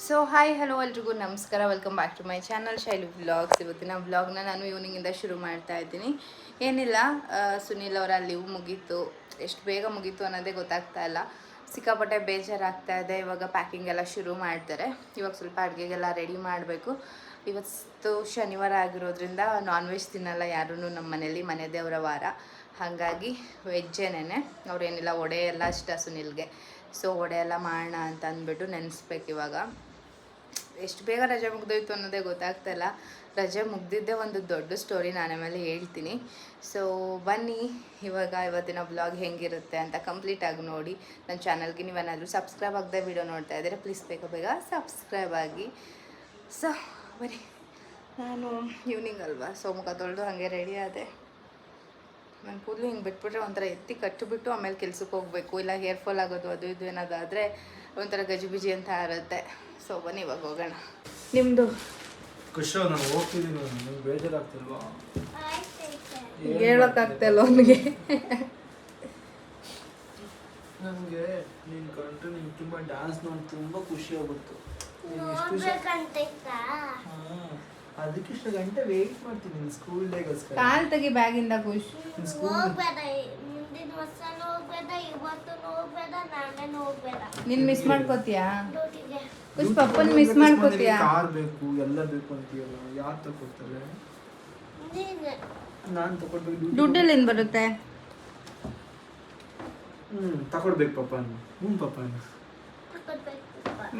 So hi hello ಎಲ್ರಿಗೂ ನಮಸ್ಕಾರ, welcome back to my channel Shailu vlogs. ಇವತ್ತಿನ ವ್ಲಾಗ್ನ ನಾನು ಈವ್ನಿಂಗಿಂದ ಶುರು ಮಾಡ್ತಾ ಇದ್ದೀನಿ. ಏನಿಲ್ಲ, ಸುನೀಲ್ ಅವರ ಲೀವ್ ಮುಗೀತು. ಎಷ್ಟು ಬೇಗ ಮುಗೀತು ಅನ್ನೋದೇ ಗೊತ್ತಾಗ್ತಾ ಇಲ್ಲ. ಸಿಕ್ಕಾಪಟ್ಟೆ ಬೇಜಾರಾಗ್ತಾ ಇದೆ. ಇವಾಗ ಪ್ಯಾಕಿಂಗ್ ಎಲ್ಲ ಶುರು ಮಾಡ್ತಾರೆ. ಇವಾಗ ಸ್ವಲ್ಪ ಅಡುಗೆಗೆಲ್ಲ ರೆಡಿ ಮಾಡಬೇಕು. ಇವತ್ತು ಶನಿವಾರ ಆಗಿರೋದ್ರಿಂದ ನಾನ್ ವೆಜ್ ತಿನ್ನಲ್ಲ ಯಾರೂ ನಮ್ಮ ಮನೇಲಿ, ಮನೆ ದೇವರ ವಾರ. ಹಾಗಾಗಿ ವೆಜ್ಜೇನೇ. ಅವ್ರೇನಿಲ್ಲ, ವಡೆ ಎಲ್ಲ ಇಷ್ಟ ಸುನಿಲ್ಗೆ. ಸೊ ವಡೆ ಎಲ್ಲ ಮಾಡೋಣ ಅಂತ ಅಂದ್ಬಿಟ್ಟು ನೆನೆಸ್ಬೇಕು. ಇವಾಗ ಎಷ್ಟು ಬೇಗ ರಜೆ ಮುಗ್ದೋಯ್ತು ಅನ್ನೋದೇ ಗೊತ್ತಾಗ್ತಾ ಇಲ್ಲ. ರಜೆ ಮುಗ್ದಿದ್ದೇ ಒಂದು ದೊಡ್ಡ ಸ್ಟೋರಿ, ನಾನು ಆಮೇಲೆ ಹೇಳ್ತೀನಿ. ಸೊ ಬನ್ನಿ, ಇವತ್ತಿನ ಬ್ಲಾಗ್ ಹೆಂಗಿರುತ್ತೆ ಅಂತ ಕಂಪ್ಲೀಟಾಗಿ ನೋಡಿ. ನನ್ನ ಚಾನಲ್ಗೆ ನೀವೇನಾದರೂ ಸಬ್ಸ್ಕ್ರೈಬ್ ಆಗದೆ ವಿಡಿಯೋ ನೋಡ್ತಾ ಇದ್ದೀರಾ, ಪ್ಲೀಸ್ ಬೇಗ ಸಬ್ಸ್ಕ್ರೈಬ್ ಆಗಿ. ಸೊ ಬನ್ನಿ, ನಾನು ಈವ್ನಿಂಗ್ ಅಲ್ವಾ, ಸೊ ಮುಖ ತೊಳೆದು ಹಾಗೆ ರೆಡಿ ಆದೆ. ನನ್ನ ಕೂದಲು ಹಿಂಗೆ ಬಿಟ್ಬಿಟ್ರೆ ಒಂಥರ ಎತ್ತಿ ಕಟ್ಟಿಬಿಟ್ಟು ಆಮೇಲೆ ಕೆಲ್ಸಕ್ಕೆ ಹೋಗಬೇಕು, ಇಲ್ಲ ಹೇರ್ ಫಾಲ್ ಆಗೋದು ಅದು ಇದು ಏನಾದರೂ ಆದರೆ ಒಂಥರ ಗಜಿಬಿಜಿ ಅಂತ ಇರುತ್ತೆ. ಸೊ ಬನ್ನಿ ಇವಾಗ ಹೋಗೋಣ. ನಿಮ್ಮದು ಖುಷಿ, ನಾನು ಹೋಗ್ತಿದ್ದೀನಿ. ನಿಮ್ಗೆ ಬೇಜಾರಾಗ್ತಿಲ್ವಾ? ಹೇಳೋಕ್ಕಾಗ್ತಾಯಿಲ್ಲ ಅವನಿಗೆ. ನನಗೆ ನೀನು ಕಂಡ್ರೆ ನಿಂಗೆ ತುಂಬ ಡ್ಯಾನ್ಸ್ ನೋಡಿ ತುಂಬ ಖುಷಿ ಆಗುತ್ತೆ. ಅದಕ್ಕೆ ಇಷ್ಟು ಗಂಟೆ ವೆಯ್ಟ್ ಮಾಡ್ತೀನಿ ನಿನ್ನ ಸ್ಕೂಲ್ ಡೇಗೋಸ್ಕರ. ಕಾಲ್ ತೆಗಿ ಬ್ಯಾಗಿಂದ ಖುಷಿ. ನೀನು ಮಿಸ್ ಮಾಡ್ಕೋತೀಯಾ? ಖುಷಿ ಪಪ್ಪನ್ ಮಿಸ್ ಮಾಡ್ಕೋತೀಯಾ? ಕಾರ್ ಬೇಕು, ಎಲ್ಲ ಬೇಕು ಅಂತೀಯಲ್ಲ, ಯಾರು ತಗೊಡ್ತಾರೆ? ನಾನು ತಗೊಡ್ಬೇಕು. ದುಡ್ಡಲ್ಲಿ ಏನು ಬರುತ್ತೆ? ತಗೊಡ್ಬೇಕು ಪಪ್ಪನ. ಪಪ್ಪನ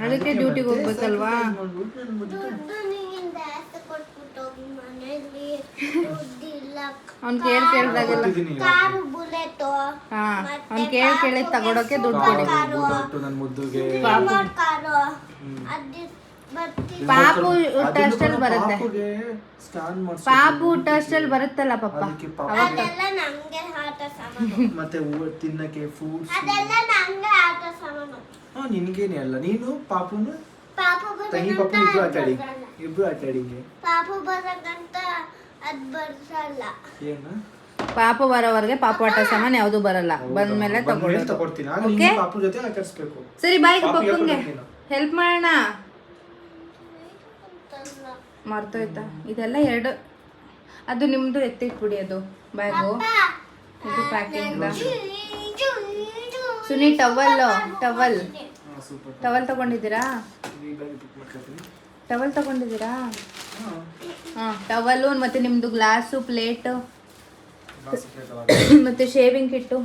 ಅದಕ್ಕೆ ಡ್ಯೂಟಿಗೆ ಹೋಗ್ಬೇಕಲ್ವಾ? ಅವ್ನು ಕೇಳಿದಾಗೆಲ್ಲ ಅವ್ನು ಕೇಳಿದ ತಗೊಳಕ್ಕೆ ದುಡ್ಡು ಕೊಡಿ. ನನ್ನ ಮುದ್ದುಗೆ ಪಾಪು ಟೆಸ್ಟಲ್ಲಿ ಬರುತ್ತೆ. ಪಾಪು ಟೆಸ್ಟಲ್ಲಿ ಬರುತ್ತಲ್ಲ ಪಪ್ಪ, ಮತ್ತೆ ತಿನ್ನಕ್ಕೆ ಫ್ರೂಟ್ಸ್ ನಿನ್ಗೇನೆ ಅಲ್ಲ, ನೀನು ಪಾಪುನು ತಂಗಿ ಪಾಪು ಇಬ್ರು ಆಟಾಡಿ. ಏನು ಪಾಪು ಬರೋವರೆಗೆ ಪಾಪು ಆಟ ಸಾಮಾನು ಯಾವುದು ಬರಲ್ಲ. ಬಂದ್ಮೇಲೆ ತಗೊಡ್ತೀನಿ. ಓಕೆ, ಪಾಪು ಜೊತೆ ಆಟಾಡಿಸ್ಬೇಕು. ಸರಿ ಬಾಯ್, ಪಪ್ಪಂಗೆ ಹೆಲ್ಪ್ ಮಾಡೋಣ. ಮರ್ತೋಯ್ತಾ? ಇದೆಲ್ಲ ಎರಡು, ಅದು ನಿಮ್ದು ಎತ್ತಿಟ್ಬಿಡಿ. ಅದು ಬ್ಯಾಗು, ಇದು ಪ್ಯಾಕಿಂಗ್. ಸುನಿ ಟವಲ್ ತಗೊಂಡಿದ್ದೀರಾ? ಟವಲ್ ತಗೊಂಡಿದ್ದೀರಾ? ಹಾಂ, ಟವಲು ಮತ್ತು ನಿಮ್ಮದು ಗ್ಲಾಸು, ಪ್ಲೇಟು ಮತ್ತು ಶೇವಿಂಗ್ ಕಿಟ್ಟು.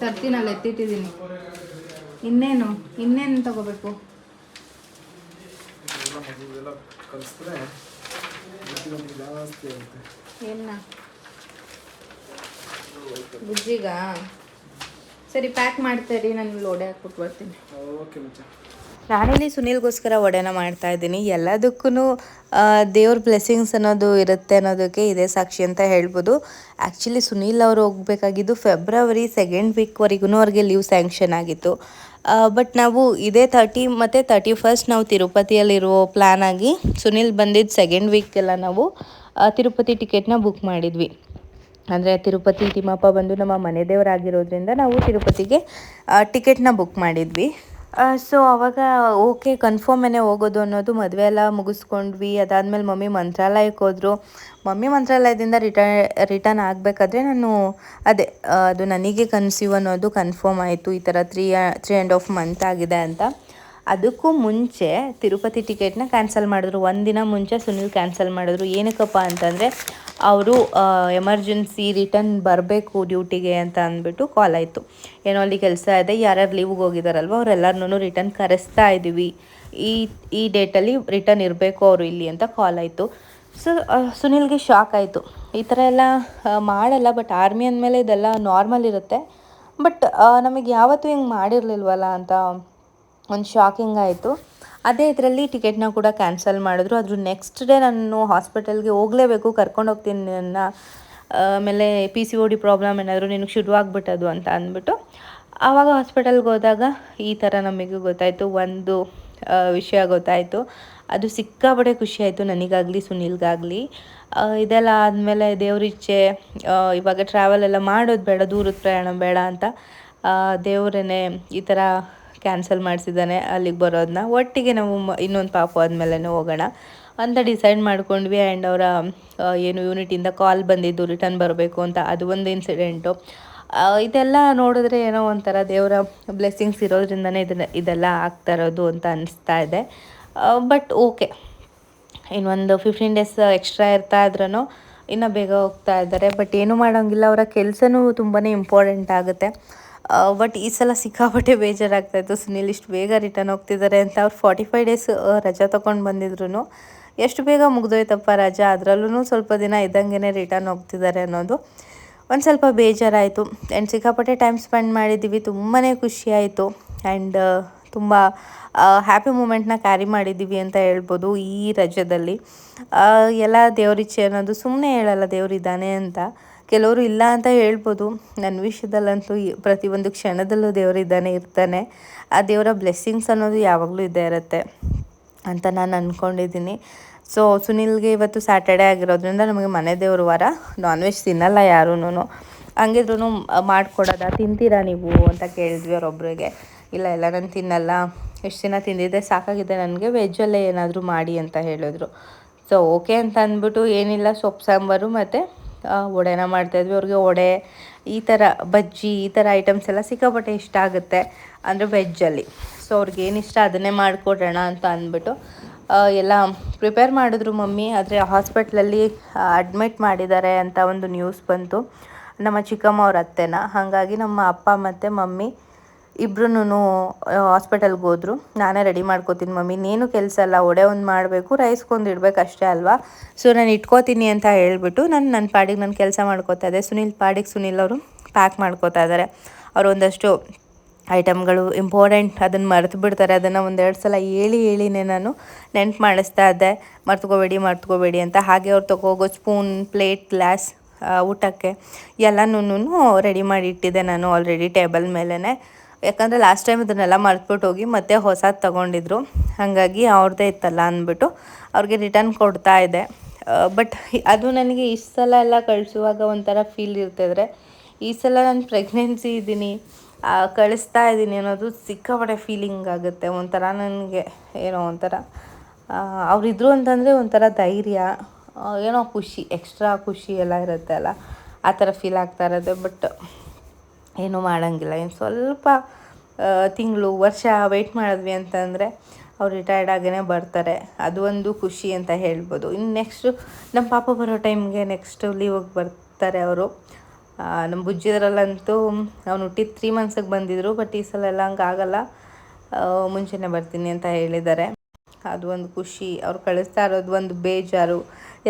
ತರ್ತೀನಲ್ಲ, ಎತ್ತಿಟ್ಟಿದ್ದೀನಿ. ಇನ್ನೇನು ತಗೋಬೇಕು? ಏನ ಬುಜ್ಜಿಗ? ಸರಿ, ಪ್ಯಾಕ್ ಮಾಡ್ತೀರಿ, ನಾನು ಲೋಡೆ ಹಾಕ್ಬಿಟ್ಟು ಬರ್ತೀನಿ. ನಾನಿಲ್ಲಿ ಸುನೀಲ್ಗೋಸ್ಕರ ವಡೆನ ಮಾಡ್ತಾ ಇದ್ದೀನಿ. ಎಲ್ಲದಕ್ಕೂ ದೇವ್ರ ಬ್ಲೆಸ್ಸಿಂಗ್ಸ್ ಅನ್ನೋದು ಇರುತ್ತೆ ಅನ್ನೋದಕ್ಕೆ ಇದೇ ಸಾಕ್ಷಿ ಅಂತ ಹೇಳ್ಬೋದು. ಆ್ಯಕ್ಚುಲಿ ಸುನೀಲ್ ಅವರು ಹೋಗಬೇಕಾಗಿದ್ದು ಫೆಬ್ರವರಿ 2nd ವೀಕ್ವರೆಗೂ ಅವ್ರಿಗೆ ಲೀವ್ ಸ್ಯಾಂಕ್ಷನ್ ಆಗಿತ್ತು. ಬಟ್ ನಾವು ಇದೇ 30 ಮತ್ತು 31st ನಾವು ತಿರುಪತಿಯಲ್ಲಿರೋ ಪ್ಲ್ಯಾನ್ ಆಗಿ ಸುನೀಲ್ ಬಂದಿದ್ದು 2nd ವೀಕೆಲ್ಲ ನಾವು ತಿರುಪತಿ ಟಿಕೆಟ್ನ ಬುಕ್ ಮಾಡಿದ್ವಿ. ಅಂದರೆ ತಿರುಪತಿ ತಿಮ್ಮಪ್ಪ ಬಂದು ನಮ್ಮ ಮನೆ ದೇವರಾಗಿರೋದ್ರಿಂದ ನಾವು ತಿರುಪತಿಗೆ ಟಿಕೆಟ್ನ ಬುಕ್ ಮಾಡಿದ್ವಿ. ಸೊ ಆವಾಗ ಓಕೆ, ಕನ್ಫರ್ಮೇನೆ ಹೋಗೋದು ಅನ್ನೋದು. ಮದುವೆ ಎಲ್ಲ ಮುಗಿಸ್ಕೊಂಡ್ವಿ. ಅದಾದಮೇಲೆ ಮಮ್ಮಿ ಮಂತ್ರಾಲಯಕ್ಕೆ ಹೋದರು. ಮಮ್ಮಿ ಮಂತ್ರಾಲಯದಿಂದ ರಿಟರ್ನ್ ಆಗಬೇಕಾದ್ರೆ ಅದು ನನಗೆ ಕನ್ಸೀವ್ ಅನ್ನೋದು ಕನ್ಫರ್ಮ್ ಆಯಿತು. ಈ ಥರ 3.5 ಮಂತ್ ಆಗಿದೆ ಅಂತ. ಅದಕ್ಕೂ ಮುಂಚೆ ತಿರುಪತಿ ಟಿಕೆಟ್ನ ಕ್ಯಾನ್ಸಲ್ ಮಾಡಿದ್ರು. ಒಂದಿನ ಮುಂಚೆ ಸುನೀಲ್ ಕ್ಯಾನ್ಸಲ್ ಮಾಡಿದ್ರು. ಏನಕ್ಕಪ್ಪ ಅಂತಂದರೆ ಅವರು ಎಮರ್ಜೆನ್ಸಿ ರಿಟರ್ನ್ ಬರಬೇಕು ಡ್ಯೂಟಿಗೆ ಅಂತ ಅಂದ್ಬಿಟ್ಟು ಕಾಲ್ ಆಯಿತು. ಏನೋ ಅಲ್ಲಿ ಕೆಲಸ ಇದೆ, ಯಾರ್ಯಾರು ಲೀವ್ಗೆ ಹೋಗಿದ್ದಾರಲ್ವ ಅವರೆಲ್ಲರನ್ನೂ ರಿಟರ್ನ್ ಕರೆಸ್ತಾ ಇದ್ದೀವಿ, ಈ ಡೇಟಲ್ಲಿ ರಿಟರ್ನ್ ಇರಬೇಕು ಅವರು ಇಲ್ಲಿ ಅಂತ ಕಾಲ್ ಆಯಿತು. ಸೊ ಸುನೀಲ್ಗೆ ಶಾಕ್ ಆಯಿತು. ಈ ಥರ ಎಲ್ಲ ಮಾಡಲ್ಲ, ಬಟ್ ಆರ್ಮಿ ಅಂದಮೇಲೆ ಇದೆಲ್ಲ ನಾರ್ಮಲ್ ಇರುತ್ತೆ. ಬಟ್ ನಮಗೆ ಯಾವತ್ತೂ ಹಿಂಗೆ ಮಾಡಿರಲಿಲ್ವಲ್ಲ ಅಂತ ಒಂದು ಶಾಕಿಂಗ್ ಆಯಿತು. ಅದೇ ಇದರಲ್ಲಿ ಟಿಕೆಟ್ನ ಕೂಡ ಕ್ಯಾನ್ಸಲ್ ಮಾಡಿದ್ರು. ಅದ್ರ ನೆಕ್ಸ್ಟ್ ಡೇ ನಾನು ಹಾಸ್ಪಿಟಲ್ಗೆ ಹೋಗಲೇಬೇಕು, ಕರ್ಕೊಂಡು ಹೋಗ್ತೀನಿ ನನ್ನ, ಆಮೇಲೆ PCOD ಪ್ರಾಬ್ಲಮ್ ಏನಾದರೂ ನಿನಗೆ ಶುರುವಾಗ್ಬಿಟ್ಟದು ಅಂತ ಅಂದ್ಬಿಟ್ಟು ಆವಾಗ ಹಾಸ್ಪಿಟಲ್ಗೆ ಹೋದಾಗ ಈ ಥರ ನಮಗೆ ಗೊತ್ತಾಯಿತು. ಒಂದು ವಿಷಯ ಗೊತ್ತಾಯಿತು. ಅದು ಸಿಕ್ಕಾಪಟ್ಟೆ ಖುಷಿಯಾಯಿತು ನನಗಾಗಲಿ ಸುನೀಲ್ಗಾಗಲಿ. ಇದೆಲ್ಲ ಆದಮೇಲೆ ದೇವ್ರಿಚ್ಛೆ, ಇವಾಗ ಟ್ರಾವೆಲ್ ಎಲ್ಲ ಮಾಡೋದು ಬೇಡ, ದೂರದ ಪ್ರಯಾಣ ಬೇಡ ಅಂತ ದೇವರೇ ಈ ಥರ ಕ್ಯಾನ್ಸಲ್ ಮಾಡಿಸಿದ್ದಾನೆ ಅಲ್ಲಿಗೆ ಬರೋದನ್ನ. ಒಟ್ಟಿಗೆ ನಾವು ಇನ್ನೊಂದು ಪಾಪು ಆದಮೇಲೆ ಹೋಗೋಣ ಅಂತ ಡಿಸೈಡ್ ಮಾಡ್ಕೊಂಡ್ವಿ. ಆ್ಯಂಡ್ ಅವರ ಏನು ಯೂನಿಟಿಂದ ಕಾಲ್ ಬಂದಿದ್ದು ರಿಟರ್ನ್ ಬರಬೇಕು ಅಂತ, ಅದು ಒಂದು ಇನ್ಸಿಡೆಂಟು. ಇದೆಲ್ಲ ನೋಡಿದ್ರೆ ಏನೋ ಒಂಥರ ದೇವರ ಬ್ಲೆಸ್ಸಿಂಗ್ಸ್ ಇರೋದ್ರಿಂದನೇ ಇದೆಲ್ಲ ಆಗ್ತಾ ಇರೋದು ಅಂತ ಅನಿಸ್ತಾ ಇದೆ. ಬಟ್ ಓಕೆ, ಇನ್ನೊಂದು 15 ಡೇಸ್ ಎಕ್ಸ್ಟ್ರಾ ಇರ್ತಾ ಇದ್ರೂ ಇನ್ನೂ ಬೇಗ ಹೋಗ್ತಾ ಇದ್ದಾರೆ. ಬಟ್ ಏನೂ ಮಾಡೋಂಗಿಲ್ಲ, ಅವರ ಕೆಲಸನೂ ತುಂಬಾ ಇಂಪಾರ್ಟೆಂಟ್ ಆಗುತ್ತೆ. ಬಟ್ ಈ ಸಲ ಸಿಕ್ಕಾಪಟ್ಟೆ ಬೇಜಾರಾಗ್ತಾಯಿತ್ತು, ಸುನೀಲ್ ಇಷ್ಟು ಬೇಗ ರಿಟರ್ನ್ ಹೋಗ್ತಿದ್ದಾರೆ ಅಂತ. ಅವ್ರು 45 ಡೇಸ್ ರಜಾ ತೊಗೊಂಡು ಬಂದಿದ್ರು, ಎಷ್ಟು ಬೇಗ ಮುಗ್ದೋಯ್ತಪ್ಪ ರಜಾ, ಅದರಲ್ಲೂ ಸ್ವಲ್ಪ ದಿನ ಇದ್ದಂಗೆ ರಿಟರ್ನ್ ಹೋಗ್ತಿದ್ದಾರೆ ಅನ್ನೋದು ಒಂದು ಸ್ವಲ್ಪ ಬೇಜಾರಾಯಿತು. ಆ್ಯಂಡ್ ಸಿಕ್ಕಾಪಟ್ಟೆ ಟೈಮ್ ಸ್ಪೆಂಡ್ ಮಾಡಿದ್ದೀವಿ, ತುಂಬಾ ಖುಷಿಯಾಯಿತು. ಆ್ಯಂಡ್ ತುಂಬ ಹ್ಯಾಪಿ ಮೂಮೆಂಟ್ನ ಕ್ಯಾರಿ ಮಾಡಿದ್ದೀವಿ ಅಂತ ಹೇಳ್ಬೋದು ಈ ರಜದಲ್ಲಿ. ಎಲ್ಲ ದೇವರಿಚ್ಛೆ ಅನ್ನೋದು ಸುಮ್ಮನೆ ಹೇಳಲ್ಲ ದೇವರಿದ್ದಾನೆ ಅಂತ. ಕೆಲವರು ಇಲ್ಲ ಅಂತ ಹೇಳ್ಬೋದು, ನನ್ನ ವಿಷಯದಲ್ಲಂತೂ ಪ್ರತಿಯೊಂದು ಕ್ಷಣದಲ್ಲೂ ದೇವರಿದ್ದಾನೆ ಇರ್ತಾನೆ. ಆ ದೇವರ ಬ್ಲೆಸ್ಸಿಂಗ್ಸ್ ಅನ್ನೋದು ಯಾವಾಗಲೂ ಇದ್ದೇ ಇರುತ್ತೆ ಅಂತ ನಾನು ಅಂದ್ಕೊಂಡಿದ್ದೀನಿ. ಸೊ ಸುನೀಲ್ಗೆ ಇವತ್ತು ಸ್ಯಾಟರ್ಡೇ ಆಗಿರೋದ್ರಿಂದ ನಮಗೆ ಮನೆ ದೇವ್ರ ವಾರ, ನಾನ್ ವೆಜ್ ತಿನ್ನಲ್ಲ ಯಾರೂ. ಹಂಗಿದ್ರೂ ಮಾಡಿಕೊಡೋದ, ತಿಂತೀರಾ ನೀವು ಅಂತ ಕೇಳಿದ್ವಿ ಅವರೊಬ್ಬರಿಗೆ. ಇಲ್ಲ ನಾನು ತಿನ್ನಲ್ಲ, ಎಷ್ಟು ದಿನ ತಿಂದಿದ್ದೆ ಸಾಕಾಗಿದೆ ನನಗೆ, ವೆಜ್ಜಲ್ಲೇ ಏನಾದರೂ ಮಾಡಿ ಅಂತ ಹೇಳಿದ್ರು. ಸೊ ಓಕೆ ಅಂತ ಅಂದ್ಬಿಟ್ಟು ಏನಿಲ್ಲ, ಸೊಪ್ಪು ಸಾಂಬಾರು ಮತ್ತು ವಡೆನ ಮಾಡ್ತಾಯಿದ್ವಿ. ಅವ್ರಿಗೆ ವಡೆ, ಈ ಥರ ಬಜ್ಜಿ, ಈ ಥರ ಐಟಮ್ಸ್ ಎಲ್ಲ ಸಿಕ್ಕಾಪಟ್ಟೆ ಇಷ್ಟ ಆಗುತ್ತೆ ಅಂದರೆ ವೆಜ್ಜಲ್ಲಿ. ಸೊ ಅವ್ರಿಗೆ ಏನಿಷ್ಟ ಅದನ್ನೇ ಮಾಡಿಕೊಡೋಣ ಅಂತ ಅಂದ್ಬಿಟ್ಟು ಎಲ್ಲ ಪ್ರಿಪೇರ್ ಮಾಡಿದ್ರು ಮಮ್ಮಿ. ಆದರೆ ಹಾಸ್ಪಿಟ್ಲಲ್ಲಿ ಅಡ್ಮಿಟ್ ಮಾಡಿದ್ದಾರೆ ಅಂತ ಒಂದು ನ್ಯೂಸ್ ಬಂತು, ನಮ್ಮ ಚಿಕ್ಕಮ್ಮ ಅವ್ರ ಅತ್ತೆನ. ಹಾಗಾಗಿ ನಮ್ಮ ಅಪ್ಪ ಮತ್ತು ಮಮ್ಮಿ ಇಬ್ರೂ ಹಾಸ್ಪಿಟಲ್ಗೆ ಹೋದರು. ನಾನೇ ರೆಡಿ ಮಾಡ್ಕೋತೀನಿ ಮಮ್ಮಿ, ನೀನು ಕೆಲಸ ಅಲ್ಲ, ವಡೆ ಒಂದು ಮಾಡಬೇಕು, ರೈಸ್ಗೊಂದು ಇಡಬೇಕು ಅಷ್ಟೇ ಅಲ್ವಾ, ಸೊ ನಾನು ಇಟ್ಕೋತೀನಿ ಅಂತ ಹೇಳ್ಬಿಟ್ಟು ನನ್ನ ಪಾಡಿಗೆ ನಾನು ಕೆಲಸ ಮಾಡ್ಕೋತಾ ಇದ್ದೆ. ಸುನೀಲ್ ಪಾಡಿಗೆ ಸುನೀಲ್ ಅವರು ಪ್ಯಾಕ್ ಮಾಡ್ಕೋತಾ ಇದ್ದಾರೆ. ಅವರು ಒಂದಷ್ಟು ಐಟಮ್ಗಳು ಇಂಪಾರ್ಟೆಂಟ್, ಅದನ್ನು ಮರೆತು ಬಿಡ್ತಾರೆ. ಅದನ್ನು ಒಂದೆರಡು ಸಲ ಹೇಳಿನೇ ನಾನು ನೆನ್ಪು ಮಾಡಿಸ್ತಾ ಇದ್ದೆ, ಮರ್ತ್ಕೋಬೇಡಿ ಅಂತ. ಹಾಗೆ ಅವ್ರು ತಗೋಗೋ ಸ್ಪೂನ್, ಪ್ಲೇಟ್, ಗ್ಲಾಸ್, ಊಟಕ್ಕೆ ಎಲ್ಲನೂ ರೆಡಿ ಮಾಡಿ ಇಟ್ಟಿದ್ದೆ ನಾನು ಆಲ್ರೆಡಿ ಟೇಬಲ್ ಮೇಲೇ. ಯಾಕಂದರೆ ಲಾಸ್ಟ್ ಟೈಮ್ ಇದನ್ನೆಲ್ಲ ಮರ್ತ್ಬಿಟ್ಟು ಹೋಗಿ ಮತ್ತೆ ಹೊಸದು ತೊಗೊಂಡಿದ್ರು, ಹಾಗಾಗಿ ಅವ್ರದ್ದೇ ಇತ್ತಲ್ಲ ಅಂದ್ಬಿಟ್ಟು ಅವ್ರಿಗೆ ರಿಟರ್ನ್ ಕೊಡ್ತಾ ಇದೆ. ಬಟ್ ಅದು ನನಗೆ ಇಷ್ಟು ಸಲ ಎಲ್ಲ ಕಳಿಸುವಾಗ ಒಂಥರ ಫೀಲ್ ಇರ್ತಿದ್ರೆ, ಈ ಸಲ ನಾನು ಪ್ರೆಗ್ನೆನ್ಸಿ ಇದ್ದೀನಿ, ಕಳಿಸ್ತಾ ಇದ್ದೀನಿ ಅನ್ನೋದು ಸಿಕ್ಕಾಪಟ್ಟೆ ಫೀಲಿಂಗ್ ಆಗುತ್ತೆ. ಒಂಥರ ನನಗೆ ಏನೋ ಒಂಥರ ಅವರಿದ್ರು ಅಂತಂದರೆ ಒಂಥರ ಧೈರ್ಯ, ಏನೋ ಖುಷಿ, ಎಕ್ಸ್ಟ್ರಾ ಖುಷಿ ಎಲ್ಲ ಇರುತ್ತೆ ಅಲ್ಲ, ಆ ಥರ ಫೀಲ್ ಆಗ್ತಾ ಇರೋದು. ಬಟ್ ಏನೂ ಮಾಡೋಂಗಿಲ್ಲ, ಇನ್ನು ಸ್ವಲ್ಪ ತಿಂಗಳು ವರ್ಷ ವೆಯ್ಟ್ ಮಾಡಿದ್ವಿ ಅಂತಂದರೆ ಅವ್ರು ರಿಟೈರ್ಡ್ ಆಗೇ ಬರ್ತಾರೆ. ಅದು ಒಂದು ಖುಷಿ ಅಂತ ಹೇಳ್ಬೋದು. ಇನ್ನು ನೆಕ್ಸ್ಟು ನಮ್ಮ ಪಾಪ ಬರೋ ಟೈಮ್ಗೆ ನೆಕ್ಸ್ಟು ಲೀವಿಗೆ ಬರ್ತಾರೆ ಅವರು. ನಮ್ಮ ಬುಜ್ಜಿದ್ರಲ್ಲಂತೂ ಅವ್ನು ಹುಟ್ಟಿದ 3 ಮಂತ್ಸಿಗೆ ಬಂದಿದ್ದರು. ಬಟ್ ಈ ಸಲ ಎಲ್ಲ ಹಂಗೆ ಆಗಲ್ಲ, ಮುಂಚೆನೇ ಬರ್ತೀನಿ ಅಂತ ಹೇಳಿದ್ದಾರೆ. ಅದು ಒಂದು ಖುಷಿ, ಅವ್ರು ಕಳಿಸ್ತಾ ಇರೋದು ಒಂದು ಬೇಜಾರು,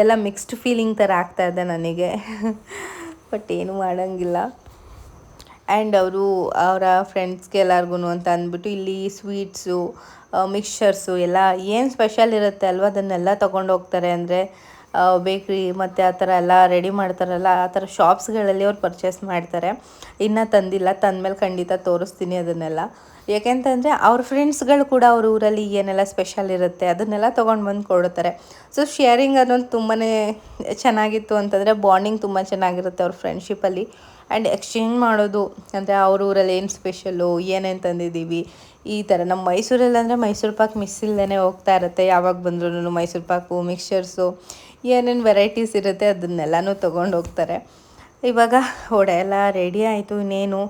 ಎಲ್ಲ ಮಿಕ್ಸ್ಡ್ ಫೀಲಿಂಗ್ ಥರ ಆಗ್ತಾಯಿದೆ ನನಗೆ. ಬಟ್ ಏನೂ ಮಾಡೋಂಗಿಲ್ಲ. ಆ್ಯಂಡ್ ಅವರು ಅವರ ಫ್ರೆಂಡ್ಸ್ಗೆ ಎಲ್ಲರಿಗೂ ಅಂತ ಅಂದ್ಬಿಟ್ಟು ಇಲ್ಲಿ ಸ್ವೀಟ್ಸು, ಮಿಕ್ಸ್ಚರ್ಸು ಎಲ್ಲ ಏನು ಸ್ಪೆಷಲ್ ಇರುತ್ತೆ ಅಲ್ವ, ಅದನ್ನೆಲ್ಲ ತೊಗೊಂಡು ಹೋಗ್ತಾರೆ. ಅಂದರೆ ಬೇಕ್ರಿ ಮತ್ತು ಆ ಥರ ಎಲ್ಲ ರೆಡಿ ಮಾಡ್ತಾರಲ್ಲ, ಆ ಥರ ಶಾಪ್ಸ್ಗಳಲ್ಲಿ ಅವ್ರು ಪರ್ಚೇಸ್ ಮಾಡ್ತಾರೆ. ಇನ್ನೂ ತಂದಿಲ್ಲ, ತಂದಮೇಲೆ ಖಂಡಿತ ತೋರಿಸ್ತೀನಿ ಅದನ್ನೆಲ್ಲ. ಯಾಕೆಂತಂದರೆ ಅವ್ರ ಫ್ರೆಂಡ್ಸ್ಗಳು ಕೂಡ ಅವ್ರ ಊರಲ್ಲಿ ಏನೆಲ್ಲ ಸ್ಪೆಷಲ್ ಇರುತ್ತೆ ಅದನ್ನೆಲ್ಲ ತೊಗೊಂಡು ಬಂದು ಕೊಡ್ತಾರೆ. ಸೊ ಶೇರಿಂಗ್ ಅನ್ನೋದು ತುಂಬಾ ಚೆನ್ನಾಗಿತ್ತು ಅಂತಂದರೆ, ಬಾಂಡಿಂಗ್ ತುಂಬ ಚೆನ್ನಾಗಿರುತ್ತೆ ಅವ್ರ ಫ್ರೆಂಡ್ಶಿಪ್ಪಲ್ಲಿ. ಆ್ಯಂಡ್ ಎಕ್ಸ್ಚೇಂಜ್ ಮಾಡೋದು, ಅಂದರೆ ಅವ್ರ ಊರಲ್ಲಿ ಏನು ಸ್ಪೆಷಲ್ಲು, ಏನೇನು ತಂದಿದ್ದೀವಿ, ಈ ಥರ. ನಮ್ಮ ಮೈಸೂರಲ್ಲಂದರೆ ಮೈಸೂರು ಪಾಕ್ ಮಿಸ್ ಇಲ್ಲದೇ ಹೋಗ್ತಾ ಇರುತ್ತೆ. ಯಾವಾಗ ಬಂದ್ರೂ ಮೈಸೂರು ಪಾಕು, ಮಿಕ್ಸ್ಚರ್ಸು, ಏನೇನು ವೆರೈಟೀಸ್ ಇರುತ್ತೆ ಅದನ್ನೆಲ್ಲನೂ ತೊಗೊಂಡು ಹೋಗ್ತಾರೆ. ಇವಾಗ ವಡೆ ಎಲ್ಲ ರೆಡಿ ಆಯಿತು. ಇನ್ನೇನು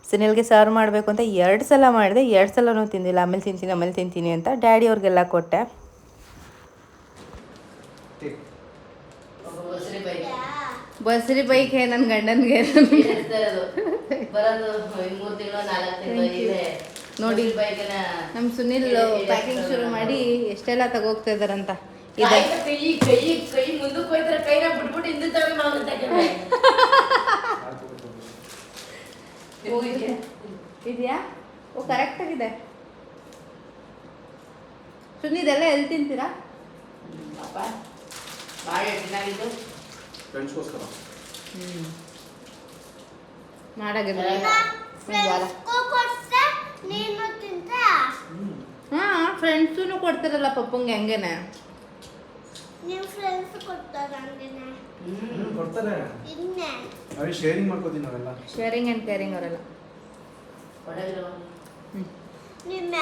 ಸುನೀಲ್ಗೆ ಸರ್ವ್ ಮಾಡಬೇಕು ಅಂತ 2 ಸಲ ಮಾಡಿದೆ, 2 ಸಲನೂ ತಿಂದಿಲ್ಲ. ಆಮೇಲೆ ತಿಂತೀನಿ ಅಂತ ಡ್ಯಾಡಿ ಅವ್ರಿಗೆಲ್ಲ ಕೊಟ್ಟೆ. ಬಸ್ರಿ ಬೈಕ್ ನನ್ನ ಗಂಡನಿಗೆ ನೋಡಿ. ನಮ್ಮ ಸುನೀಲ್ ಪ್ಯಾಕಿಂಗ್ ಶುರು ಮಾಡಿ ಎಷ್ಟೆಲ್ಲ ತಗೋಗ್ತಾ ಇದಾರಂತ. ಇದೆಯಾ? ಓ ಕರೆಕ್ಟ್ ಆಗಿದೆ. ಸುನೀದೆಲ್ಲ ಎಲ್ಲಿ ತಿಂತೀರಾ? ಫ್ರೆಂಡ್ಸೂ ಕೊಡ್ತಾರಲ್ಲ ಪಪ್ಪಂಗೆ, ಹಂಗೇನೆ ಶೇರಿಂಗ್ ಮಾಡ್ಕೋತೀನಿ ನಾವೆಲ್ಲ. ಶೇರಿಂಗ್ ಆ್ಯಂಡ್ ಕೇರಿಂಗ್ ಅವರೆಲ್ಲ. ನಿಮ್ಮ